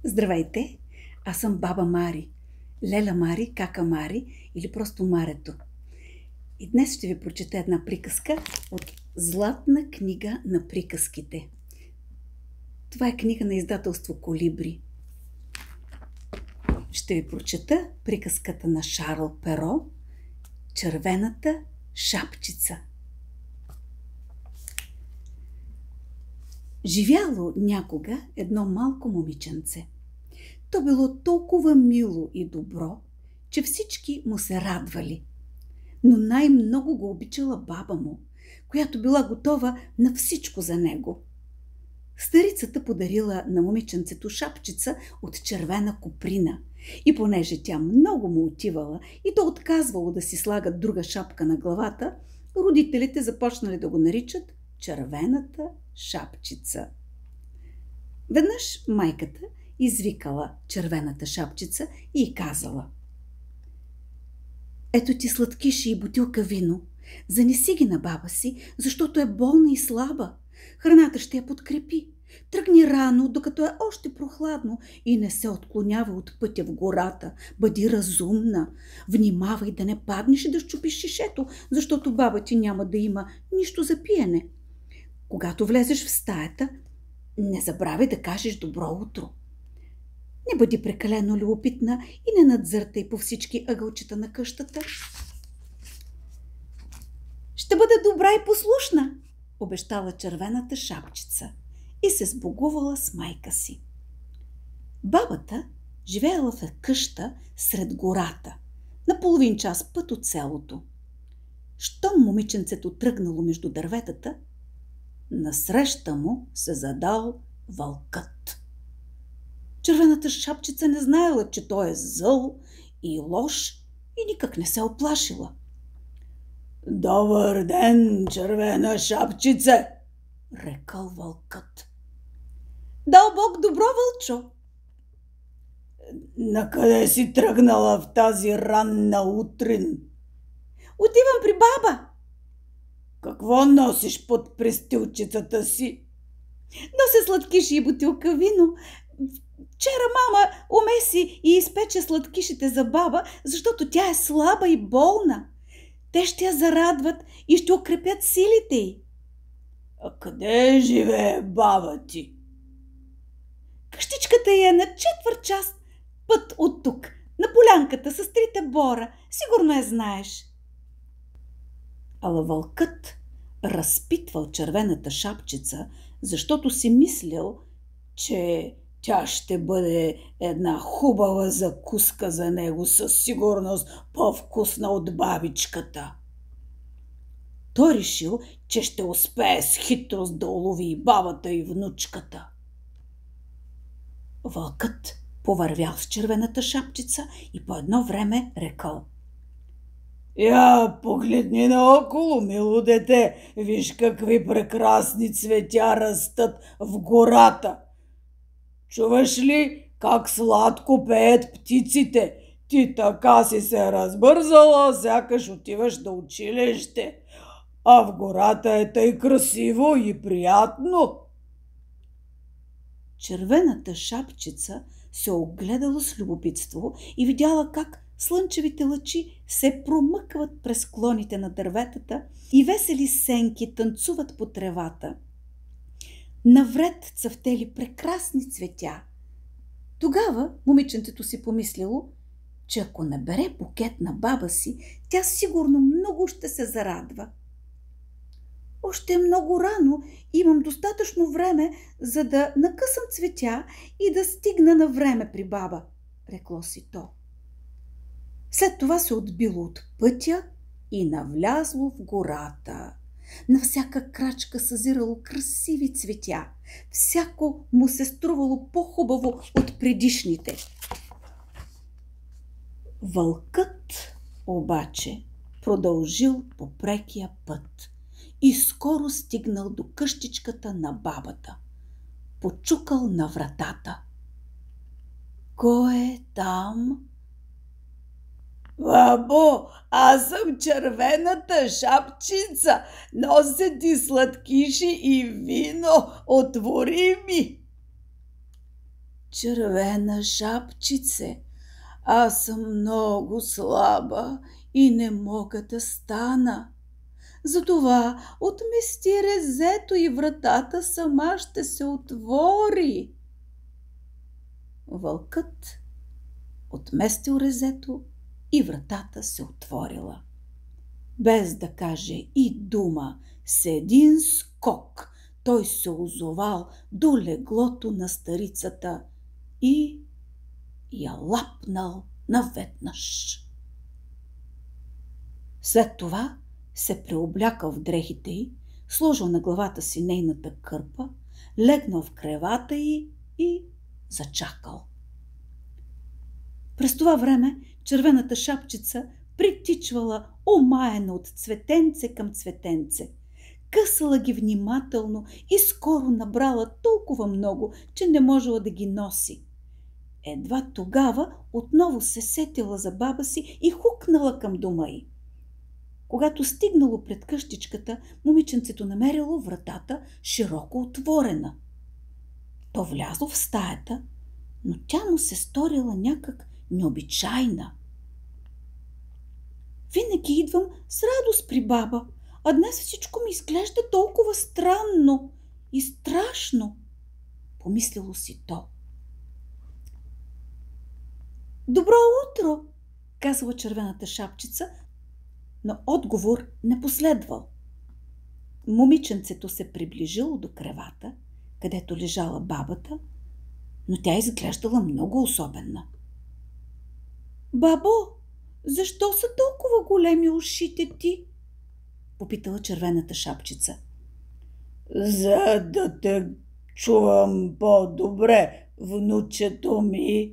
Здравейте, аз съм баба Мари, Леля Мари, Кака Мари или просто Марето. И днес ще ви прочета една приказка от Златна книга на приказките. Това е книга на издателство Колибри. Ще ви прочета приказката на Шарл Перо "Червената шапчица". Живяло някога едно малко момиченце. То било толкова мило и добро, че всички му се радвали. Но най-много го обичала баба му, която била готова на всичко за него. Старицата подарила на момиченцето шапчица от червена коприна и понеже тя много му отивала и то отказвало да си слагат друга шапка на главата, родителите започнали да го наричат червената шапчица. Веднъж майката извикала червената шапчица и казала: "Ето ти сладкиши и бутилка вино. Занеси ги на баба си, защото е болна и слаба. Храната ще я подкрепи. Тръгни рано, докато е още прохладно и не се отклонява от пътя в гората. Бъди разумна. Внимавай да не паднеш и да счупиш шишето, защото баба ти няма да има нищо за пиене. Когато влезеш в стаята, не забравяй да кажеш добро утро. Не бъди прекалено любопитна и не надзъртай по всички ъгълчета на къщата." "Ще бъда добра и послушна", обещала червената шапчица и се сбогувала с майка си. Бабата живеела в къща сред гората, на половин час път от селото. Щом момиченцето тръгнало между дърветата, насреща му се задал вълкът. Червената шапчица не знаела, че той е зъл и лош и никак не се оплашила. "Добър ден, червена шапчице!" рекал вълкът. "Дал Бог добро, вълчо!" "Накъде си тръгнала в тази ранна утрин?" "Отивам при баба." "Какво носиш под престилчицата си?" "Нося сладкиши и бутилка вино. Вчера мама умеси и изпече сладкишите за баба, защото тя е слаба и болна. Те ще я зарадват и ще укрепят силите й." "А къде живее баба ти?" "Къщичката й е на 1/4 час път от тук, на полянката с 3 бора. Сигурно я знаеш." Ала вълкът разпитвал червената шапчица, защото си мислял, че тя ще бъде една хубава закуска за него, със сигурност по-вкусна от бабичката. Той решил, че ще успее с хитрост да улови и бабата и внучката. Вълкът повървял с червената шапчица и по едно време рекал: "Я погледни наоколо, мило дете, виж какви прекрасни цветя растат в гората. Чуваш ли как сладко пеят птиците? Ти така си се разбързала, сякаш отиваш до училище. А в гората е тъй красиво и приятно." Червената шапчица се огледала с любопитство и видяла как слънчевите лъчи се промъкват през клоните на дърветата и весели сенки танцуват по тревата. Навред цъфтели прекрасни цветя. Тогава момиченцето си помислило, че ако набере букет на баба си, тя сигурно много ще се зарадва. "Още е много рано, имам достатъчно време, за да накъсам цветя и да стигна на време при баба", рекло си то. След това се отбило от пътя и навлязло в гората. На всяка крачка съзирало красиви цветя. Всяко му се струвало по-хубаво от предишните. Вълкът обаче продължил по прекия път и скоро стигнал до къщичката на бабата. Почукал на вратата. "Кой е там?" "Бабо, аз съм червената шапчица. Нося ти сладкиши и вино. Отвори ми." Червена шапчице, аз съм много слаба и не мога да стана. Затова отмести резето и вратата сама ще се отвори. Вълкът отместил резето и вратата се отворила. Без да каже и дума, с един скок той се озовал до леглото на старицата и я лапнал наведнъж. След това се преоблякал в дрехите й, сложил на главата си нейната кърпа, легнал в кревата й и зачакал. През това време червената шапчица притичвала омаяна от цветенце към цветенце. Късала ги внимателно и скоро набрала толкова много, че не можела да ги носи. Едва тогава отново се сетила за баба си и хукнала към дома й. Когато стигнало пред къщичката, момиченцето намерило вратата широко отворена. То влязло в стаята, но тя му се сторила някак необичайна. Винаги идвам с радост при баба, а днес всичко ми изглежда толкова странно и страшно, помислило си то. Добро утро, казала червената шапчица, но отговор не последвал. Момиченцето се приближило до кревата, където лежала бабата, но тя изглеждала много особена. Бабо, защо са толкова големи ушите ти? Попитала червената шапчица. За да те чувам по-добре, внучето ми.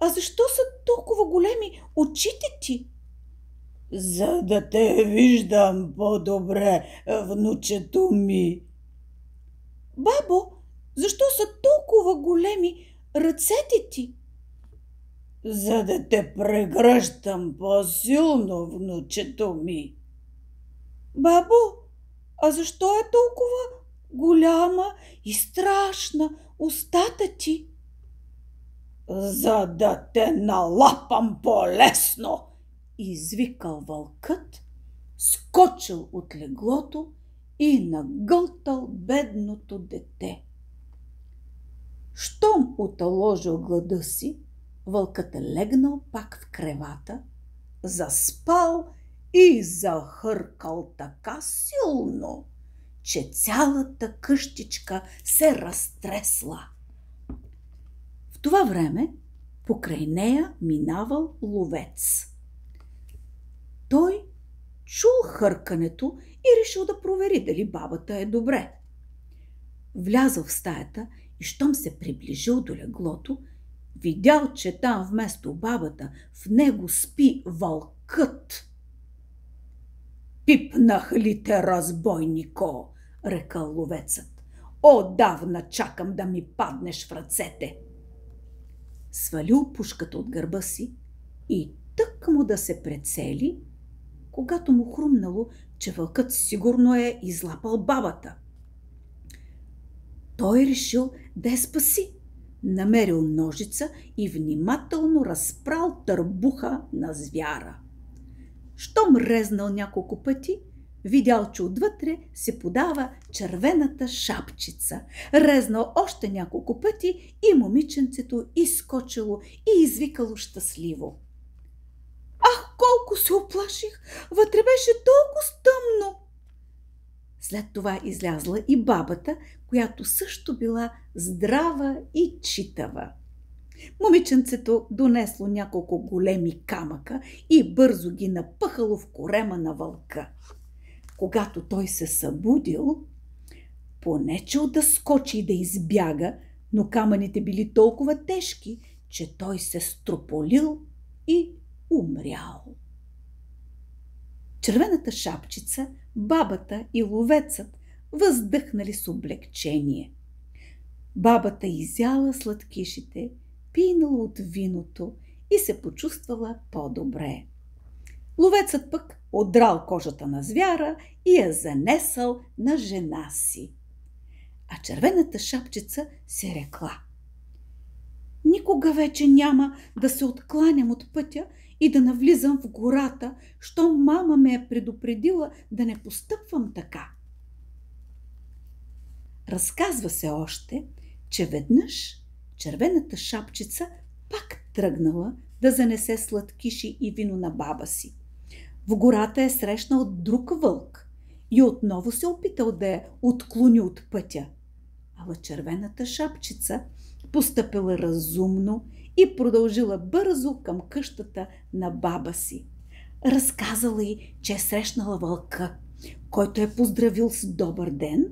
А защо са толкова големи очите ти? За да те виждам по-добре, внучето ми. Бабо, защо са толкова големи ръцете ти? За да те прегръщам по-силно, внучето ми. Бабо, а защо е толкова голяма и страшна устата ти? За да те налапам по-лесно, извикал вълкът, скочил от леглото и нагълтал бедното дете. Щом уталожил глада си, вълкът е легнал пак в кревата, заспал и захъркал така силно, че цялата къщичка се разтресла. В това време покрай нея минавал ловец. Той чул хъркането и решил да провери дали бабата е добре. Влязъл в стаята и щом се приближил до леглото, видял, че там вместо бабата в него спи вълкът. Пипнах ли те, разбойнико, рекал ловецът. Отдавна чакам да ми паднеш в ръцете. Свалил пушката от гърба си и тък му да се прецели, когато му хрумнало, че вълкът сигурно е излапал бабата. Той решил да я спаси. Намерил ножица и внимателно разпрал търбуха на звяра. Щом резнал няколко пъти, видял, че отвътре се подава червената шапчица. Резнал още няколко пъти и момиченцето изскочило и извикало щастливо. Ах, колко се оплаших! Вътре беше толкова тъмно! След това излязла и бабата, която също била здрава и читава. Момиченцето донесло няколко големи камъка и бързо ги напъхало в корема на вълка. Когато той се събудил, понечел да скочи и да избяга, но камъните били толкова тежки, че той се строполил и умрял. Червената шапчица, бабата и ловецът въздъхнали с облегчение. Бабата изяла сладкишите, пинала от виното и се почувствала по-добре. Ловецът пък отдрал кожата на звяра и я занесъл на жена си. А червената шапчица се рекла. Никога вече няма да се откланям от пътя и да навлизам в гората, щом мама ме е предупредила да не постъпвам така. Разказва се още, че веднъж червената шапчица пак тръгнала да занесе сладкиши и вино на баба си. В гората е срещнал друг вълк и отново се опитал да я отклони от пътя. Ала червената шапчица постъпила разумно и продължила бързо към къщата на баба си. Разказала й, че е срещнала вълка, който е поздравил с добър ден,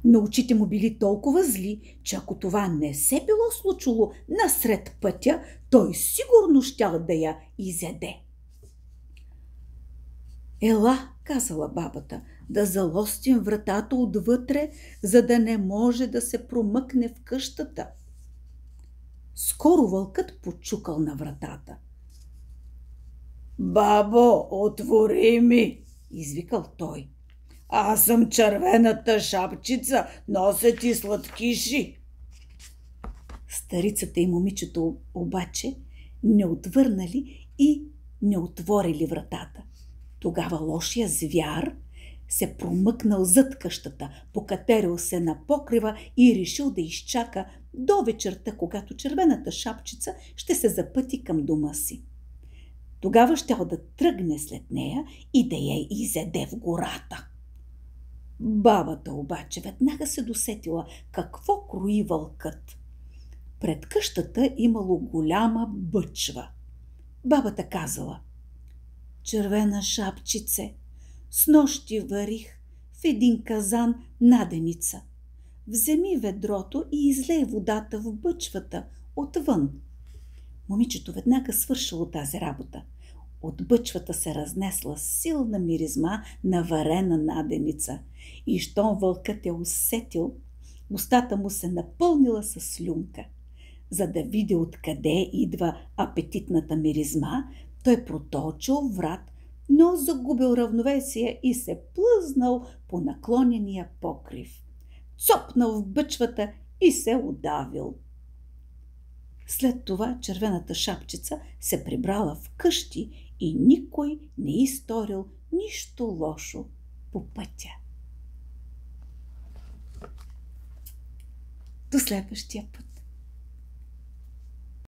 но очите му били толкова зли, че ако това не се било случило насред пътя, той сигурно щял да я изяде. Ела, казала бабата, да залостим вратата отвътре, за да не може да се промъкне в къщата. Скоро вълкът почукал на вратата. Бабо, отвори ми, извикал той. Аз съм червената шапчица, нося ти сладкиши. Старицата и момичето обаче не отвърнали и не отворили вратата. Тогава лошия звяр се промъкнал зад къщата, покатерил се на покрива и решил да изчака до вечерта, когато червената шапчица ще се запъти към дома си. Тогава щял да тръгне след нея и да я изяде в гората. Бабата обаче веднага се досетила какво крои вълкът. Пред къщата имало голяма бъчва. Бабата казала: червена шапчице, снощи варих в един казан наденица. Вземи ведрото и излей водата в бъчвата отвън. Момичето веднага свършило тази работа. От бъчвата се разнесла силна миризма на варена наденица и щом вълкът е усетил, устата му се напълнила със слюнка. За да види откъде идва апетитната миризма, той проточил врат, но загубил равновесие и се плъзнал по наклонения покрив. Цопнал в бъчвата и се удавил. След това червената шапчица се прибрала в къщи и никой не й сторил нищо лошо по пътя. До следващия път.